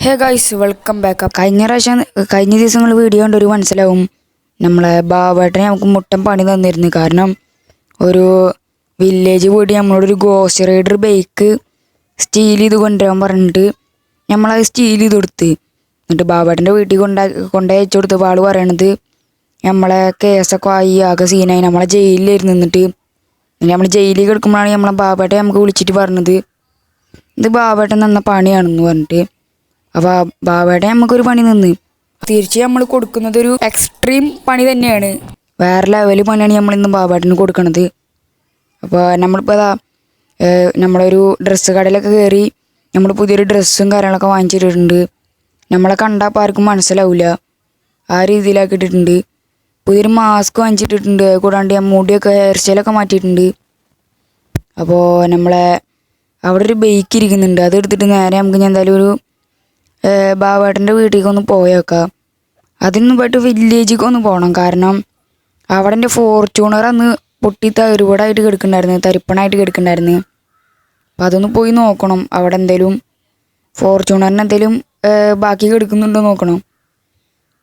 Hey guys welcome back. കഴിഞ്ഞ ദിവസങ്ങൾ video കണ്ടൊരു മനസ്സിലാവും നമ്മളെ ബാബേട്ടനെ നമുക്ക് മുട്ടൻ പണി തന്നിരുന്നു. കാരണം ഒരു വില്ലേജ് പോയിട്ട് നമ്മളോടൊരു ഗോസ്റ്റ് റൈഡർ ബൈക്ക് സ്റ്റീൽ ചെയ്ത് കൊണ്ടുവരാൻ പറഞ്ഞിട്ട് നമ്മളത് സ്റ്റീൽ ചെയ്ത് കൊടുത്ത്, എന്നിട്ട് ബാബേട്ടൻ്റെ വീട്ടിൽ കൊണ്ടയച്ചു കൊടുത്തപ്പോൾ ആൾ പറയണത് നമ്മളെ കേസൊക്കെ ആയി ആകെ സീനായി, നമ്മളെ ജയിലിലായിരുന്നു. എന്നിട്ട് നമ്മൾ ജയിലിൽ കിടക്കുമ്പോഴാണ് നമ്മളെ ബാബേട്ടൻ നമുക്ക് വിളിച്ചിട്ട് പറഞ്ഞത് ഇത് ബാബേട്ടൻ തന്ന പണിയാണെന്ന് പറഞ്ഞിട്ട്. അപ്പോൾ ബാബേട്ടൻ നമുക്കൊരു പണി നിന്ന് തീർച്ചയായും നമ്മൾ കൊടുക്കുന്നത് ഒരു എക്സ്ട്രീം പണി തന്നെയാണ്, വേറെ ലെവൽ പണിയാണ് നമ്മളിന്ന് ബാബേട്ടന് കൊടുക്കണത്. അപ്പോൾ നമ്മളിപ്പോൾ നമ്മളൊരു ഡ്രസ്സ് കടയിലൊക്കെ കയറി നമ്മൾ പുതിയൊരു ഡ്രസ്സും കാര്യങ്ങളൊക്കെ വാങ്ങിച്ചിട്ടുണ്ട്. നമ്മളെ കണ്ടപ്പോൾ ആർക്കും മനസ്സിലാവില്ല, ആ രീതിയിലാക്കിയിട്ടുണ്ട്. പുതിയൊരു മാസ്ക് വാങ്ങിച്ചിട്ടിട്ടുണ്ട്, കൂടാണ്ട് മുടിയൊക്കെ ഹെയർ സ്റ്റൈലൊക്കെ മാറ്റിയിട്ടുണ്ട്. അപ്പോൾ നമ്മളെ അവിടെ ഒരു ബൈക്ക് ഇരിക്കുന്നുണ്ട്, അതെടുത്തിട്ട് നേരെ നമുക്ക് ഞാൻ എന്തായാലും ഒരു ബാബേട്ടൻ്റെ വീട്ടിലേക്ക് ഒന്ന് പോയേക്കാം. അതിന് പോയിട്ട് വില്ലേജിലേക്ക് ഒന്ന് പോകണം. കാരണം അവിടെ എൻ്റെ ഫോർച്യൂണർ അന്ന് പൊട്ടി തരുപാടായിട്ട് കിടക്കുന്നുണ്ടായിരുന്നു, തരിപ്പണായിട്ട് കിടക്കുന്നുണ്ടായിരുന്നു. അപ്പോൾ അതൊന്ന് പോയി നോക്കണം, അവിടെ എന്തെങ്കിലും ഫോർച്യൂണറിന് എന്തെങ്കിലും ബാക്കി കിടക്കുന്നുണ്ടോ നോക്കണം.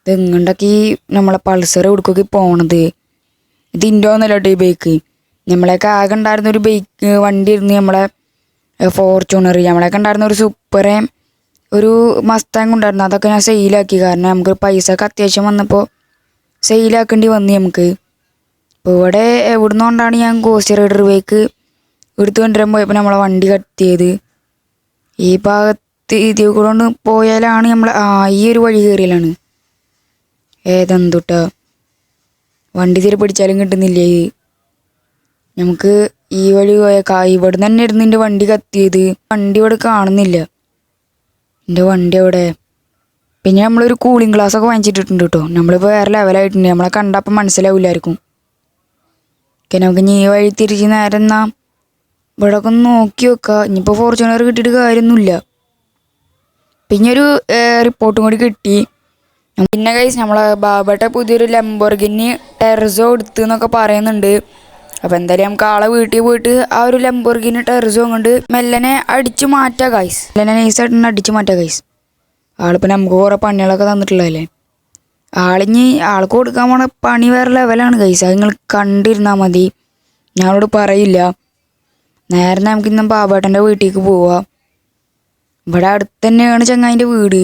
ഇതെങ്ങോട്ടൊക്കെ ഈ നമ്മളെ പൾസർ എവിടേക്കൊക്കെ പോണത്? ഇത് ഇൻഡോന്നല്ല കേട്ടോ ഈ ബൈക്ക്. നമ്മളെയൊക്കെ ആകെ ഉണ്ടായിരുന്ന ഒരു ബൈക്ക് വണ്ടി ഇരുന്ന് നമ്മളെ ഫോർച്യൂണർ, നമ്മളെയൊക്കെ ഉണ്ടായിരുന്ന ഒരു സൂപ്പറേ ഒരു മസ്താങ് ഉണ്ടായിരുന്നു, അതൊക്കെ ഞാൻ സെയിലാക്കി. കാരണം നമുക്ക് പൈസയൊക്കെ അത്യാവശ്യം വന്നപ്പോൾ സെയിലാക്കേണ്ടി വന്നു നമുക്ക്. അപ്പോൾ ഇവിടെ എവിടുന്നുകൊണ്ടാണ് ഞാൻ ഗോസ്റ്റ് റൈഡർ ബൈക്ക് എടുത്തു കൊണ്ടുവരാൻ പോയപ്പോൾ നമ്മളെ വണ്ടി കത്തിയത്. ഈ ഭാഗത്ത് ഇതിൽ കൂടെ കൊണ്ട് പോയാലാണ് നമ്മൾ ഈ ഒരു വഴി കയറിയാലാണ് ഏതെന്തുട്ടാ വണ്ടി തീരെ പിടിച്ചാലും കിട്ടുന്നില്ലേ. നമുക്ക് ഈ വഴി പോയേക്കാം. ഇവിടെ തന്നെ ഇരുന്ന് എൻ്റെ വണ്ടി കത്തിയത്. വണ്ടി ഇവിടെ കാണുന്നില്ല, എൻ്റെ വണ്ടി അവിടെ. പിന്നെ നമ്മളൊരു കൂളിംഗ് ഗ്ലാസ് ഒക്കെ വാങ്ങിച്ചിട്ടിട്ടുണ്ട് കേട്ടോ. നമ്മളിപ്പോൾ വേറെ ലെവലായിട്ടുണ്ട്, നമ്മളെ കണ്ടപ്പോൾ മനസ്സിലാവില്ലായിരിക്കും. ഓക്കെ, നമുക്ക് ഇനി ഈ വഴി തിരിച്ച് നേരെ എന്നാൽ ഇവിടെ ഒക്കെ ഒന്ന് നോക്കി വെക്കാം. ഇനിയിപ്പോൾ ഫോർച്യൂണർ കിട്ടിയിട്ട് കാര്യമൊന്നുമില്ല. പിന്നെ ഒരു റിപ്പോർട്ടും കൂടി കിട്ടി. പിന്നെ ഗൈസ് നമ്മളെ ബാബേട്ട പുതിയൊരു ലംബോർഗിനി ടെർസോ എടുത്ത് എന്നൊക്കെ പറയുന്നുണ്ട്. അപ്പോൾ എന്തായാലും നമുക്ക് ആളെ വീട്ടിൽ പോയിട്ട് ആ ഒരു ലംബോർഗിനി ടെർസോ കൊണ്ട് മെല്ലനെ അടിച്ചു മാറ്റാം ഗൈസ്. മെല്ലനെ നൈസായിട്ട് അടിച്ചു മാറ്റാം ഗൈസ്. ആളിപ്പോൾ നമുക്ക് കുറേ പണികളൊക്കെ തന്നിട്ടുള്ളതല്ലേ. ആൾക്ക് കൊടുക്കാൻ പോണ പണി വേറെ ലെവലാണ് ഗൈസ്. അത് നിങ്ങൾ കണ്ടിരുന്നാൽ മതി, ഞാനോട് പറയില്ല. നേരെ നമുക്ക് ഇന്ന് ബാബേട്ടൻ്റെ വീട്ടിലേക്ക് പോവാം. ഇവിടെ അടുത്ത് തന്നെയാണ് ചങ്ങായിൻ്റെ വീട്.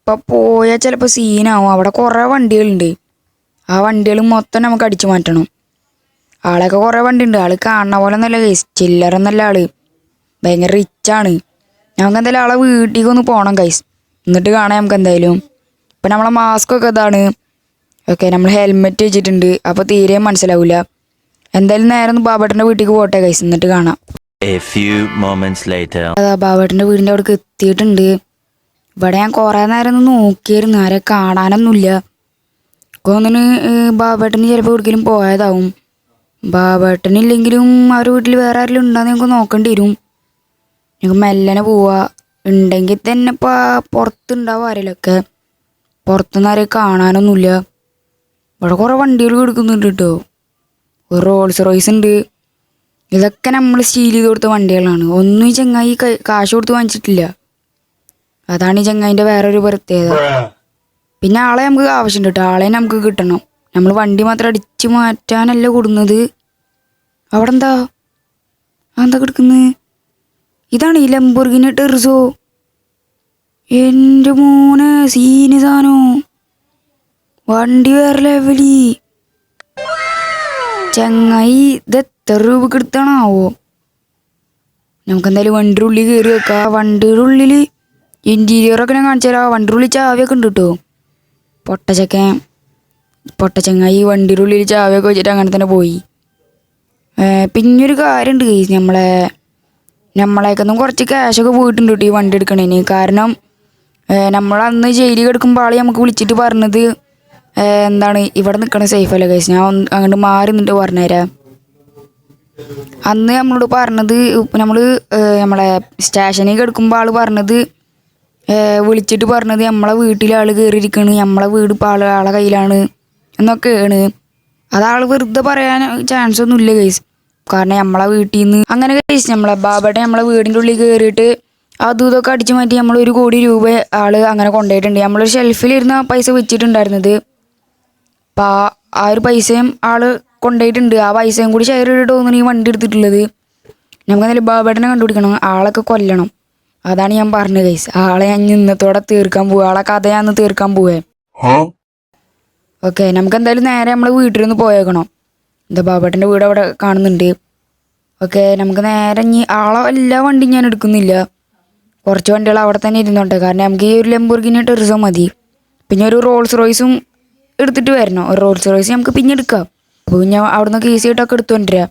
ഇപ്പം പോയാൽ ചിലപ്പോൾ സീനാവും. അവിടെ കുറേ വണ്ടികളുണ്ട്, ആ വണ്ടികൾ മൊത്തം നമുക്ക് അടിച്ചു മാറ്റണം. ആളൊക്കെ കുറേ വണ്ടി ഉണ്ട്, ആൾ കാണുന്ന പോലെ ഒന്നല്ല ഗൈസ്, ചില്ലറൊന്നല്ല ആള്, ഭയങ്കര റിച്ചാണ്. നമുക്ക് എന്തായാലും ആളെ വീട്ടിലേക്ക് ഒന്ന് പോകണം ഗൈസ്, എന്നിട്ട് കാണാം നമുക്ക് എന്തായാലും. ഇപ്പം നമ്മളെ മാസ്കൊക്കെ ഇതാണ്. ഓക്കെ, നമ്മൾ ഹെൽമെറ്റ് വെച്ചിട്ടുണ്ട്, അപ്പോൾ തീരെ മനസ്സിലാവില്ല. എന്തായാലും നേരെ ഒന്ന് ബാബേട്ടൻ്റെ വീട്ടിലേക്ക് പോട്ടെ ഗൈസ്, എന്നിട്ട് കാണാം. അതാ ബാബേട്ടൻ്റെ വീടിൻ്റെ അവിടേക്ക് എത്തിയിട്ടുണ്ട്. ഇവിടെ ഞാൻ കുറേ നേരം ഒന്ന് നോക്കിയായിരുന്നു, ആരെ കാണാനൊന്നുമില്ല. ഒന്നിന് ബാബേട്ടന് ചിലപ്പോൾ എവിടേക്കെങ്കിലും പോയതാവും. ബാബേട്ടനില്ലെങ്കിലും അവരുടെ വീട്ടിൽ വേറെ ആരെങ്കിലും ഉണ്ടാകുന്ന ഞങ്ങൾക്ക് നോക്കേണ്ടി വരും. ഞങ്ങൾക്ക് മെല്ലനെ പോവാ. ഉണ്ടെങ്കിൽ തന്നെ ഇപ്പോൾ പുറത്തുണ്ടാവും ആരെങ്കിലുമൊക്കെ, പുറത്തുനിന്ന് ആരെയും കാണാനൊന്നുമില്ല. ഇവിടെ കുറേ വണ്ടികൾ കൊടുക്കുന്നുണ്ട് കേട്ടോ. ഒരു റോൾസ് റോയ്സ് ഉണ്ട്. ഇതൊക്കെ നമ്മൾ സ്റ്റീൽ ചെയ്ത് കൊടുത്ത വണ്ടികളാണ്. ഒന്നും ഈ ചങ്ങായി കാശ് കൊടുത്ത് വാങ്ങിച്ചിട്ടില്ല, അതാണ് ഈ ചങ്ങായിൻ്റെ വേറൊരു പ്രത്യേകത. പിന്നെ ആളെ നമുക്ക് ആവശ്യമുണ്ട് കേട്ടോ, ആളെ നമുക്ക് കിട്ടണം. നമ്മൾ വണ്ടി മാത്രം അടിച്ചു മാറ്റാനല്ല കൊടുക്കുന്നത്. അവിടെ എന്താ കിടക്കുന്നത്? ഇതാണ് ഈ ലംബോർഗിനി ടെർസോ. എൻ്റെ മോനെ സീന് സാധനോ, വണ്ടി വേറെ ലെവലി. ചങ്ങായി ഇത് എത്ര രൂപക്ക് എടുത്താണാവോ? നമുക്കെന്തായാലും വണ്ടിയുടെ ഉള്ളിൽ കയറി വെക്കാം. വണ്ടിയുടെ ഉള്ളിൽ ഇൻറ്റീരിയറൊക്കെ ഞാൻ കാണിച്ചു തരാം. വണ്ടിയുടെ ഉള്ളിൽ ചാവിയൊക്കെ ഉണ്ട് കേട്ടോ. പൊട്ടച്ചങ്ങായി വണ്ടിയുടെ ഉള്ളിൽ ചാവിയൊക്കെ വെച്ചിട്ട് അങ്ങനെ തന്നെ പോയി. പിന്നൊരു കാര്യമുണ്ട് ഗൈസ്, നമ്മളേക്കൊന്നും കുറച്ച് ക്യാഷൊക്കെ പോയിട്ടുണ്ട് കേട്ടോ ഈ വണ്ടി എടുക്കണേന്. കാരണം നമ്മളന്ന് ജയിലിൽ കിടക്കുമ്പോൾ ആൾ നമുക്ക് വിളിച്ചിട്ട് പറഞ്ഞത് എന്താണ്, ഇവിടെ നിൽക്കണ സേഫ് അല്ല ഗൈസ്, ഞാൻ അങ്ങോട്ട് മാറി നിന്നിട്ട് പറഞ്ഞുതരാം. അന്ന് നമ്മളോട് പറഞ്ഞത്, നമ്മളെ സ്റ്റേഷനിൽ കിടക്കുമ്പോൾ ആൾ പറഞ്ഞത്, വിളിച്ചിട്ട് പറഞ്ഞത് നമ്മളെ വീട്ടിൽ ആൾ കയറിയിരിക്കണ്, നമ്മളെ വീട് ഇപ്പോൾ ആളെ കയ്യിലാണ് എന്നൊക്കെയാണ്. അതാൾ വെറുതെ പറയാൻ ചാൻസ് ഒന്നും ഇല്ല ഗൈസ്. കാരണം നമ്മളെ വീട്ടിൽ നിന്ന് അങ്ങനെ ഗൈസ് നമ്മളെ ബാബേട്ടൻ നമ്മളെ വീടിൻ്റെ ഉള്ളിൽ കയറിയിട്ട് അതും ഇതൊക്കെ അടിച്ചു മാറ്റി നമ്മൾ 1 കോടി രൂപ ആൾ അങ്ങനെ കൊണ്ടുപോയിട്ടുണ്ട്. നമ്മളൊരു ഷെൽഫിലിരുന്ന പൈസ വെച്ചിട്ടുണ്ടായിരുന്നത്. അപ്പം ആ ഒരു പൈസയും ആൾ കൊണ്ടുപോയിട്ടുണ്ട്. ആ പൈസയും കൂടി ഷെയർ ചെയ്തിട്ട് തോന്നുന്നു ഈ വണ്ടി എടുത്തിട്ടുള്ളത്. നമുക്ക് എന്തായാലും ബാബേട്ടനെ കണ്ടുപിടിക്കണം, ആളൊക്കെ കൊല്ലണം. അതാണ് ഞാൻ പറഞ്ഞത് ഗൈസ്. ആളെ ഞാൻ ഇന്നത്തോടെ തീർക്കാൻ പോവുക, ആളെ കഥ ഞാൻ തീർക്കാൻ പോവേ. ഓക്കെ, നമുക്ക് എന്തായാലും നേരെ നമ്മൾ വീട്ടിൽ നിന്ന് പോയേക്കണം. എന്താ ബാബേട്ടൻ്റെ വീട് അവിടെ കാണുന്നുണ്ട്. ഓക്കെ, നമുക്ക് നേരെ ഇനി ആളെ എല്ലാ വണ്ടിയും ഞാൻ എടുക്കുന്നില്ല, കുറച്ച് വണ്ടികൾ അവിടെ തന്നെ ഇരുന്നോട്ടെ. കാരണം നമുക്ക് ഈ ഒരു ലംബോർഗിനി ടെറിസോ മതി. പിന്നെ ഒരു റോൾസ് റോയ്സും എടുത്തിട്ട് വരണം. ഒരു റോൾസ് റോയ്സ് നമുക്ക് പിന്നെ എടുക്കാം. അപ്പോൾ ഞാൻ അവിടെ നിന്ന് ഈസി ആയിട്ടൊക്കെ എടുത്തുകൊണ്ടിരാം.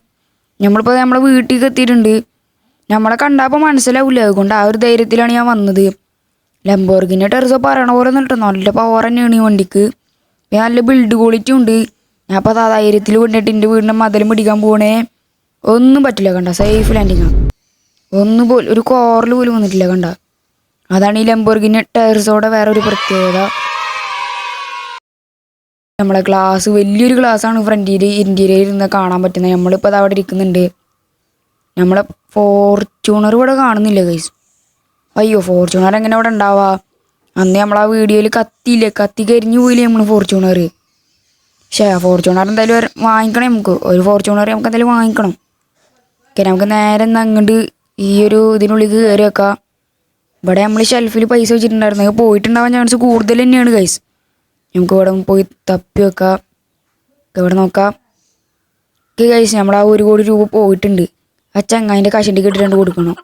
നമ്മളിപ്പോൾ നമ്മളെ വീട്ടിലേക്ക് എത്തിയിട്ടുണ്ട്. നമ്മളെ കണ്ടപ്പോൾ മനസ്സിലാവില്ല, അതുകൊണ്ട് ആ ഒരു ധൈര്യത്തിലാണ് ഞാൻ വന്നത്. ലംബോർഗിനി ടെറിസോ പറയണ പോലെ നിട്ടോ നല്ല പവർ തന്നെയാണ് ഈ വണ്ടിക്ക്. നല്ല ബിൽഡ് ക്വാളിറ്റി ഉണ്ട്. ഞാൻ അപ്പോൾ ആ ധൈര്യത്തിൽ കൊണ്ടിട്ട് എൻ്റെ വീടിൻ്റെ മതിലും പിടിക്കാൻ പോകണേ, ഒന്നും പറ്റില്ല. കണ്ട സേഫ് ലാൻഡിങ്ങാണ്, ഒന്നും പോലും ഒരു കോറിൽ പോലും വന്നിട്ടില്ല. കണ്ട, അതാണ് ഈ ലംബോർഗിനി ടെറിസോടെ വേറെ ഒരു പ്രത്യേകത. നമ്മളെ ഗ്ലാസ് വലിയൊരു ഗ്ലാസ്സാണ് ഫ്രണ്ടിൽ ഇൻറ്റീരിയർ ഇരുന്ന് കാണാൻ പറ്റുന്നത്. നമ്മളിപ്പോൾ അത് അവിടെ ഇരിക്കുന്നുണ്ട്. നമ്മളെ ഫോർച്യൂണർ ഇവിടെ കാണുന്നില്ല ഗൈസ്. അയ്യോ, ഫോർച്യൂണർ എങ്ങനെ ഇവിടെ ഉണ്ടാവുക? അന്ന് നമ്മൾ ആ വീഡിയോയിൽ കത്തിയില്ലേ, കത്തി കരിഞ്ഞു പോയില്ലേ നമ്മൾ ഫോർച്യൂണർ. ഫോർച്യൂണർ എന്തായാലും വാങ്ങിക്കണം. നമുക്ക് ഒരു ഫോർച്യൂണർ നമുക്ക് എന്തായാലും വാങ്ങിക്കണം. ഓക്കെ, നമുക്ക് നേരെ അങ്ങോട്ട് ഈ ഒരു ഇതിനുള്ളിൽ കയറി വെക്കാം. ഇവിടെ നമ്മൾ ഷെൽഫിൽ പൈസ വെച്ചിട്ടുണ്ടായിരുന്നു, പോയിട്ടുണ്ടാവാൻ ചാൻസ് കൂടുതൽ തന്നെയാണ് ഗൈസ്. നമുക്ക് ഇവിടെ പോയി തപ്പി വെക്കാം. ഇവിടെ നോക്കാം. ഓക്കെ ഗൈസ്, നമ്മൾ ആ 1 കോടി രൂപ പോയിട്ടുണ്ട്. ആ ചങ്ങാതിൻ്റെ കഷണ്ടിക്ക് ഇട്ടിട്ട് കൊടുക്കണം.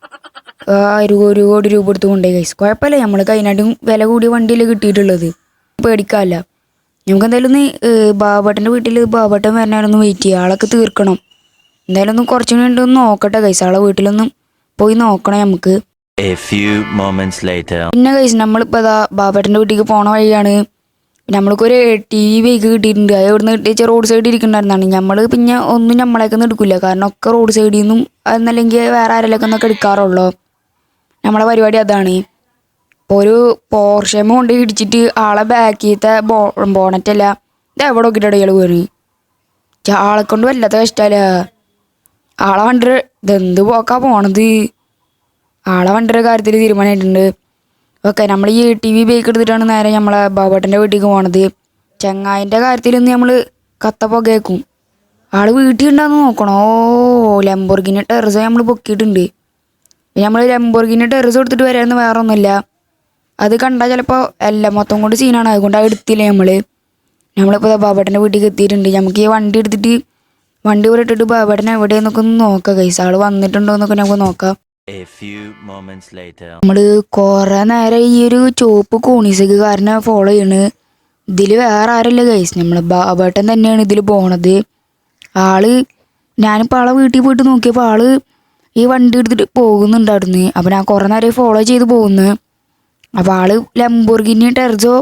ആ 1 കോടി രൂപ എടുത്ത് കൊണ്ടേ ഗൈസ്. കുഴപ്പമില്ല, നമ്മൾ കൈനാട്ടും വില കൂടിയ വണ്ടിയിൽ കിട്ടിയിട്ടുള്ളത്, പേടിക്കാമല്ല. നമുക്ക് എന്തായാലും ഒന്ന് ബാബേട്ടൻ്റെ വീട്ടിൽ ബാബേട്ടൻ വരണമായിരുന്നു, വെയിറ്റ് ചെയ്യുക. ആളൊക്കെ തീർക്കണം. എന്തായാലും ഒന്ന് കുറച്ചും വേണ്ടി ഒന്ന് നോക്കട്ടെ ഗൈസ്, ആളെ വീട്ടിലൊന്നും പോയി നോക്കണം നമുക്ക്. പിന്നെ ഗൈസ്, നമ്മളിപ്പോൾ അതാ ബാബേട്ടൻ്റെ വീട്ടിലേക്ക് പോണ വഴിയാണ്. നമ്മൾക്കൊരു TV ബൈക്ക് കിട്ടിയിട്ടുണ്ട്. അത് ഇവിടുന്ന് കിട്ടിയ റോഡ് സൈഡിൽ ഇരിക്കുന്നുണ്ടായിരുന്നാണ്. നമ്മൾ പിന്നെ ഒന്നും നമ്മളേക്കൊന്നും എടുക്കില്ല, കാരണം ഒക്കെ റോഡ് സൈഡിൽ നിന്നും എന്നല്ലെങ്കിൽ വേറെ ആരെങ്കിലൊക്കെ ഒന്നൊക്കെ എടുക്കാറുള്ളൂ. നമ്മളെ പരിപാടി അതാണ്. ഇപ്പോൾ ഒരു പോർഷമ കൊണ്ട് ഇടിച്ചിട്ട് ആളെ ബാക്കിയത്തെ ബോണറ്റല്ല ഇത് എവിടെ നോക്കിയിട്ടാണ് ഇയാൾ വീണ്. ആളെ കൊണ്ട് വല്ലാത്ത കഷ്ടമല്ല. ആളെ വണ്ടിയുടെ ഇതെന്ത് പോക്കാ പോണത്. ആളെ വണ്ടിയുടെ കാര്യത്തിൽ തീരുമാനമായിട്ടുണ്ട്. ഓക്കെ, നമ്മൾ ഈ TV ബൈക്ക് എടുത്തിട്ടാണ് നേരെ നമ്മളെ ബാബേട്ടൻ്റെ വീട്ടിലേക്ക് പോണത്. ചങ്ങായിൻ്റെ കാര്യത്തിൽ നിന്ന് നമ്മൾ കത്തപ്പോൾ കേൾക്കും. ആൾ വീട്ടിൽ ഉണ്ടാകുന്ന നോക്കണം. ഓ, ലംബോർഗിനി ടെറിസോ നമ്മൾ പൊക്കിയിട്ടുണ്ട്. നമ്മൾ ലംബോർഗിനി ടെറിസോ എടുത്തിട്ട് വരാമെന്ന് വേറെ ഒന്നുമില്ല. അത് കണ്ടാൽ ചിലപ്പോൾ എല്ലാം മൊത്തം കൊണ്ട് സീനാണ്, അതുകൊണ്ട് അത് എടുത്തില്ല. നമ്മളിപ്പോൾ ബാബേട്ടൻ്റെ വീട്ടിലേക്ക് എത്തിയിട്ടുണ്ട്. നമുക്ക് ഈ വണ്ടി എടുത്തിട്ട് വണ്ടി ഇവിടെ ഇട്ടിട്ട് ബാബേട്ടനെ എവിടെയെന്നൊക്കെ ഒന്ന് നോക്കാം ഗൈസ്. ആൾ വന്നിട്ടുണ്ടോ എന്നൊക്കെ നമുക്ക് നോക്കാം. നമ്മൾ കുറേ നേരം ഈ ഒരു ചുവപ്പ് കോണീസക്കാരനെ ഫോളോ ചെയ്യണ്. ഇതിൽ വേറെ ആരല്ല ഗൈസ്, നമ്മൾ ബാബേട്ടൻ തന്നെയാണ് ഇതിൽ പോണത്. ഞാനിപ്പോൾ ആളെ വീട്ടിൽ പോയിട്ട് നോക്കിയപ്പോൾ ആള് ഈ വണ്ടി എടുത്തിട്ട് പോകുന്നുണ്ടായിരുന്നു. അപ്പോൾ ഞാൻ കുറേ നേരം ഫോളോ ചെയ്ത് പോകുന്നു. അപ്പോൾ ആള് ലംബോർഗിനി ടെറിസോ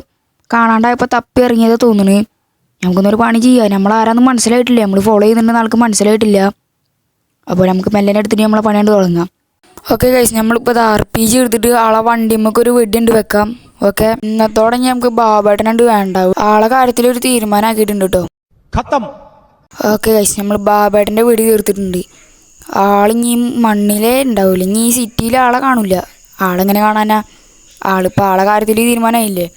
കാണാണ്ടായപ്പോൾ തപ്പി ഇറങ്ങിയതാ തോന്നുന്നു. നമുക്കൊന്നൊരു പണി ചെയ്യാം. നമ്മൾ ആരാന്ന് മനസ്സിലായിട്ടില്ല, നമ്മൾ ഫോളോ ചെയ്യുന്നുണ്ടെന്ന് ആൾക്ക് മനസ്സിലായിട്ടില്ല. അപ്പോൾ നമുക്ക് മെല്ലനെ എടുത്തിട്ട് നമ്മളെ പണിയാണ്ട് തുടങ്ങാം. ഓക്കെ ഗൈസ്, നമ്മളിപ്പോൾ RPG എടുത്തിട്ട് ആളെ വണ്ടി നമുക്കൊരു വെടിയുണ്ട് വെക്കാം. ഓക്കെ, ഇന്നത്തോടെ നമുക്ക് ബാബേട്ടനുണ്ട് വേണ്ട. ആളെ കാര്യത്തിലൊരു തീരുമാനമാക്കിയിട്ടുണ്ട് കേട്ടോ. ഓക്കെ ഗൈസ്, നമ്മൾ ബാബേട്ടൻ്റെ വീട് തീർത്തിട്ടുണ്ട്. ആളിഞ്ഞി മണ്ണിലേ ഉണ്ടാവില്ല, ഇനി ഈ സിറ്റിയിൽ ആളെ കാണില്ല. ആളെങ്ങനെ കാണാനാ? ആളിപ്പോൾ ആളെ കാര്യത്തിൽ തീരുമാനമായില്ലേ.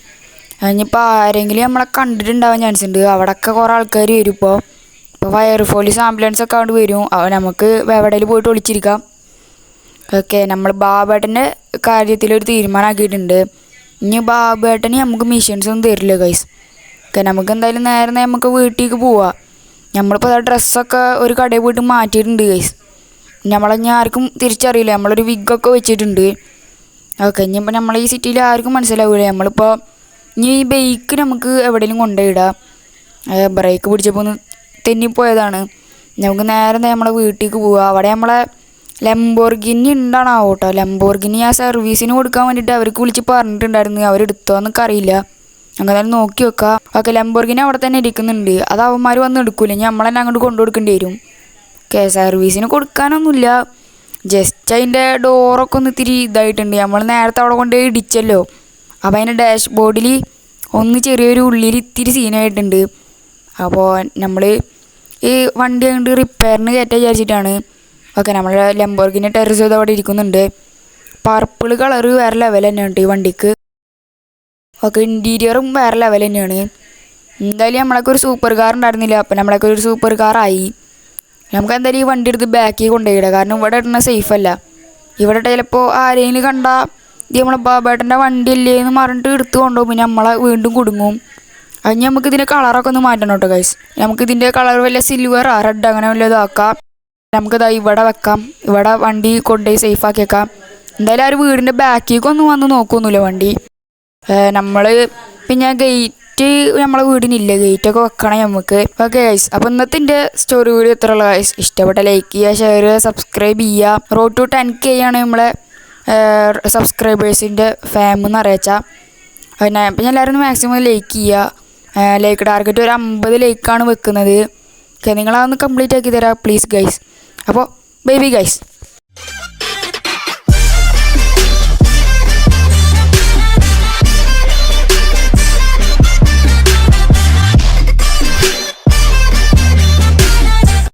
ഇനിയിപ്പോൾ ആരെങ്കിലും നമ്മളെ കണ്ടിട്ടുണ്ടാവാൻ ചാൻസ് ഉണ്ട്. അവിടെയൊക്കെ കുറേ ആൾക്കാർ വരും. ഇപ്പോൾ ഫയർഫോഴ്സ് ആംബുലൻസൊക്കെ അവിടെ വരും. നമുക്ക് എവിടെയിൽ പോയിട്ട് ഒളിച്ചിരിക്കാം. ഓക്കെ, നമ്മൾ ബാബേട്ടൻ്റെ കാര്യത്തിലൊരു തീരുമാനമാക്കിയിട്ടുണ്ട്. ഇനി ബാബേട്ടന് നമുക്ക് മിഷൻസ് ഒന്നും തരില്ല ഗൈസ്. ഓക്കെ, നമുക്ക് എന്തായാലും നേരെ നമുക്ക് വീട്ടിലേക്ക് പോവാം. നമ്മളിപ്പോൾ ഡ്രസ്സൊക്കെ ഒരു കടയിൽ പോയിട്ട് മാറ്റിയിട്ടുണ്ട് ഗൈസ്. നമ്മളെ ആർക്കും തിരിച്ചറിയില്ല, നമ്മളൊരു വിഗൊക്കെ വെച്ചിട്ടുണ്ട്. ഓക്കെ, ഇനിയിപ്പോൾ നമ്മൾ ഈ സിറ്റിയിൽ ആർക്കും മനസ്സിലാവില്ല. നമ്മളിപ്പോൾ ഇനി ഈ ബൈക്ക് നമുക്ക് എവിടെയെങ്കിലും കൊണ്ടുപോയിടാം. ബ്രേക്ക് പിടിച്ചപ്പോൾ ഒന്ന് തെന്നിപ്പോയതാണ്. നമുക്ക് നേരെ നമ്മളെ വീട്ടിലേക്ക് പോവുക. അവിടെ നമ്മളെ ലംബോർഗിനി ഉണ്ടാണാവോ കേട്ടോ. ലംബോർഗിനി ആ സർവീസിന് കൊടുക്കാൻ വേണ്ടിയിട്ട് അവർക്ക് വിളിച്ച് പറഞ്ഞിട്ടുണ്ടായിരുന്നു. അവരെടുത്തോന്നൊക്കെ അറിയില്ല. അങ്ങനെ നോക്കി വെക്കാം. ഓക്കെ, ലംബോർഗിനി അവിടെ തന്നെ ഇരിക്കുന്നുണ്ട്. അത് അവന്മാർ വന്ന് എടുക്കില്ല, ഇനി നമ്മളെന്നെ അങ്ങോട്ട് കൊണ്ടു കൊടുക്കേണ്ടി വരും. ഓക്കെ, സർവീസിന് കൊടുക്കാനൊന്നുമില്ല, ജസ്റ്റ് അതിൻ്റെ ഡോറൊക്കെ ഒന്ന് ഇത്തിരി ഇതായിട്ടുണ്ട്. നമ്മൾ നേരത്തെ അവിടെ കൊണ്ട് ഇടിച്ചല്ലോ. അപ്പോൾ അതിൻ്റെ ഡാഷ് ബോർഡിൽ ഒന്ന് ചെറിയൊരു ഉള്ളിൽ ഇത്തിരി സീനായിട്ടുണ്ട്. അപ്പോൾ നമ്മൾ ഈ വണ്ടി അങ്ങോട്ട് റിപ്പയറിന് കയറ്റാൻ വിചാരിച്ചിട്ടാണ്. ഓക്കെ, നമ്മൾ ലംബോർഗിനി ടെറിസോ അവിടെ ഇരിക്കുന്നുണ്ട്. പർപ്പിൾ കളറ് വേറെ ലെവൽ തന്നെയാണ് ഈ വണ്ടിക്ക്. ഓക്കെ, ഇൻറ്റീരിയറും വേറെ ലെവൽ തന്നെയാണ്. എന്തായാലും നമ്മളൊക്കെ ഒരു സൂപ്പർ കാർ ഉണ്ടായിരുന്നില്ല, അപ്പം നമ്മളൊക്കെ ഒരു സൂപ്പർ കാറായി. നമുക്ക് എന്തായാലും ഈ വണ്ടി എടുത്ത് ബാക്കിൽ കൊണ്ടുപോയിടാം, കാരണം ഇവിടെ ഇടുന്ന സേഫ് അല്ല. ഇവിടെ ചിലപ്പോൾ ആരെങ്കിലും കണ്ടാൽ ഇത് നമ്മളെ ബാബേട്ടൻ്റെ വണ്ടി അല്ലേ എന്ന് പറഞ്ഞിട്ട് എടുത്ത് കൊണ്ടുപോകും, പിന്നെ നമ്മളെ വീണ്ടും കുടുങ്ങും. അതിന് നമുക്ക് ഇതിൻ്റെ കളറൊക്കെ ഒന്ന് മാറ്റണം കേട്ടോ ഗൈസ്. നമുക്ക് ഇതിൻ്റെ കളർ വല്ല സിൽവറാ റെഡ് അങ്ങനെ വല്ലതാക്കാം. നമുക്കിതാ ഇവിടെ വെക്കാം, ഇവിടെ വണ്ടി കൊണ്ടുപോയി സേഫാക്കി വെക്കാം. എന്തായാലും ആ ഒരു വീടിൻ്റെ ബാക്കിലേക്കൊന്നും വന്ന് നോക്കൊന്നുമില്ല വണ്ടി. നമ്മൾ പിന്നെ ഗേറ്റ് നമ്മളെ വീടിനില്ല, ഗേറ്റൊക്കെ വെക്കണം നമുക്ക്. ഓക്കെ ഗൈസ്, അപ്പോൾ ഇന്നത്തെ എൻ്റെ സ്റ്റോറി വീഡിയോ എത്രയുള്ള ഗൈസ്. ഇഷ്ടപ്പെട്ട ലൈക്ക് ചെയ്യുക, ഷെയർ ചെയ്യുക, സബ്സ്ക്രൈബ് ചെയ്യുക. റോഡ് ടു 10K ആണ് നമ്മളെ സബ്സ്ക്രൈബേഴ്സിൻ്റെ ഫാം എന്ന് അറിയിച്ചാൽ. പിന്നെ എല്ലാവരും മാക്സിമം ലൈക്ക് ചെയ്യുക. ലൈക്ക് ടാർഗറ്റ് ഒരു 50 ലൈക്കാണ് വെക്കുന്നത്. ഓക്കെ, നിങ്ങളതൊന്ന് കംപ്ലീറ്റ് ആക്കി തരാം പ്ലീസ് ഗൈസ്. അപ്പോൾ ബൈ ബൈ ഗൈസ്.